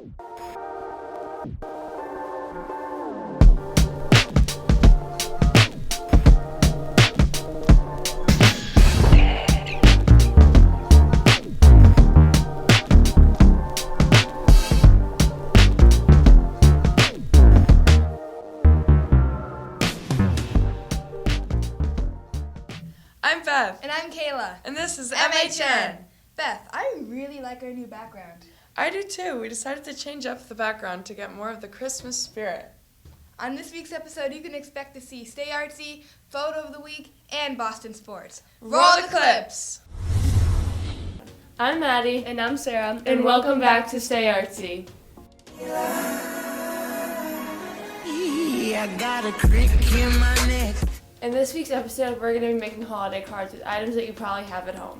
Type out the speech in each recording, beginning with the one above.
I'm Beth. And I'm Kayla. And this is MHN. Beth, I really like our new background. I do too. We decided to change up the background to get more of the Christmas spirit. On this week's episode, you can expect to see Stay Artsy, Photo of the Week, and Boston Sports. Roll the clips! I'm Maddie. And I'm Sarah. And welcome back to Stay Artsy. I got a crick in my neck. In this week's episode, we're going to be making holiday cards with items that you probably have at home.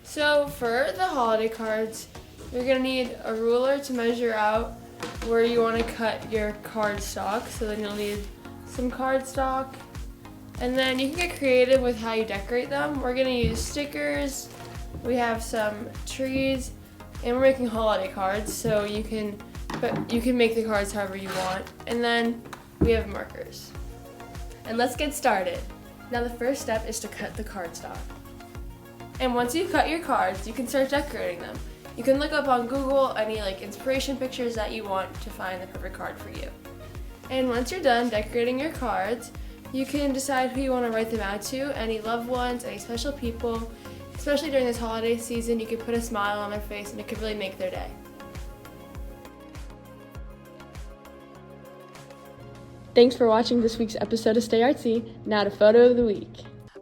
So for the holiday cards, you're going to need a ruler to measure out where you want to cut your card stock. So then you'll need some card stock. And then you can get creative with how you decorate them. We're going to use stickers. We have some trees. And we're making holiday cards, so you can make the cards however you want. And then we have markers. And let's get started. Now the first step is to cut the cardstock. And once you've cut your cards, you can start decorating them. You can look up on Google any inspiration pictures that you want to find the perfect card for you. And once you're done decorating your cards, you can decide who you want to write them out to, any loved ones, any special people. Especially during this holiday season, you can put a smile on their face and it could really make their day. Thanks for watching this week's episode of Stay Artsy. Now to Photo of the Week.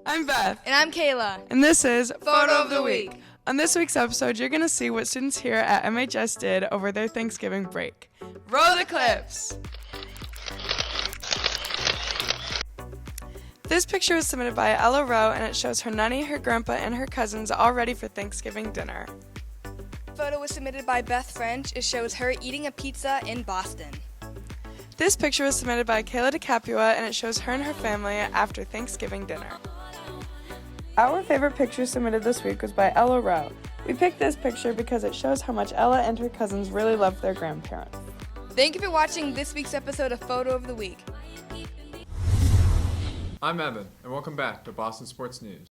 I'm Beth. And I'm Kayla. And this is Photo of the Week. On this week's episode, you're going to see what students here at MHS did over their Thanksgiving break. Roll the clips! This picture was submitted by Ella Rowe, and it shows her nanny, her grandpa, and her cousins all ready for Thanksgiving dinner. Photo was submitted by Beth French. It shows her eating a pizza in Boston. This picture was submitted by Kayla DeCapua, and it shows her and her family after Thanksgiving dinner. Our favorite picture submitted this week was by Ella Rowe. We picked this picture because it shows how much Ella and her cousins really love their grandparents. Thank you for watching this week's episode of Photo of the Week. I'm Evan, and welcome back to Boston Sports News.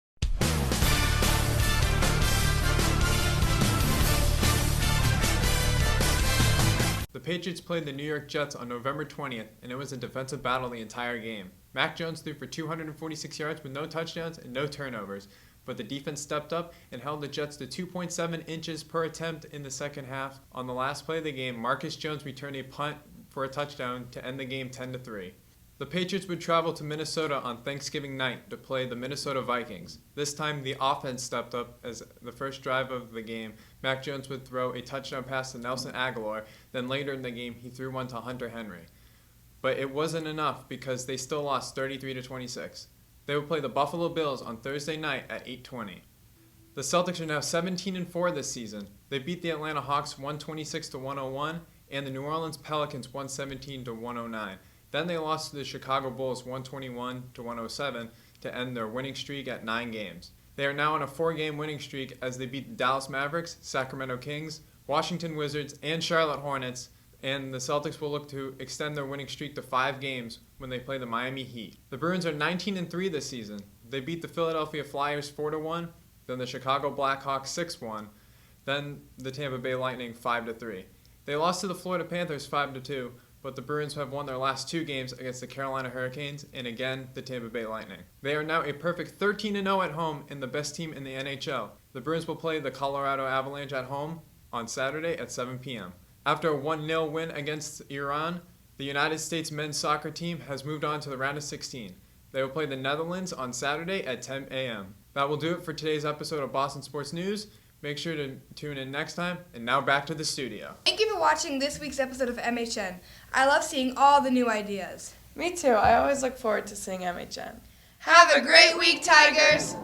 The Patriots played the New York Jets on November 20th, and it was a defensive battle the entire game. Mac Jones threw for 246 yards with no touchdowns and no turnovers, but the defense stepped up and held the Jets to 2.7 inches per attempt in the second half. On the last play of the game, Marcus Jones returned a punt for a touchdown to end the game 10-3. The Patriots would travel to Minnesota on Thanksgiving night to play the Minnesota Vikings. This time, the offense stepped up as the first drive of the game, Mac Jones would throw a touchdown pass to Nelson Aguilar. Then later in the game, he threw one to Hunter Henry. But it wasn't enough because they still lost 33-26. They would play the Buffalo Bills on Thursday night at 8:20. The Celtics are now 17-4 this season. They beat the Atlanta Hawks 126-101, and the New Orleans Pelicans 117-109. Then they lost to the Chicago Bulls 121-107 to end their winning streak at 9 games. They are now on a 4-game winning streak as they beat the Dallas Mavericks, Sacramento Kings, Washington Wizards, and Charlotte Hornets, and the Celtics will look to extend their winning streak to 5 games when they play the Miami Heat. The Bruins are 19-3 this season. They beat the Philadelphia Flyers 4-1, then the Chicago Blackhawks 6-1, then the Tampa Bay Lightning 5-3. They lost to the Florida Panthers 5-2, but the Bruins have won their last 2 games against the Carolina Hurricanes and again the Tampa Bay Lightning. They are now a perfect 13-0 at home and the best team in the NHL. The Bruins will play the Colorado Avalanche at home on Saturday at 7 p.m. After a 1-0 win against Iran, the United States men's soccer team has moved on to the round of 16. They will play the Netherlands on Saturday at 10 a.m. That will do it for today's episode of Boston Sports News. Make sure to tune in next time, and now back to the studio. Thank you for watching this week's episode of MHN. I love seeing all the new ideas. Me too. I always look forward to seeing MHN. Have a great week, Tigers!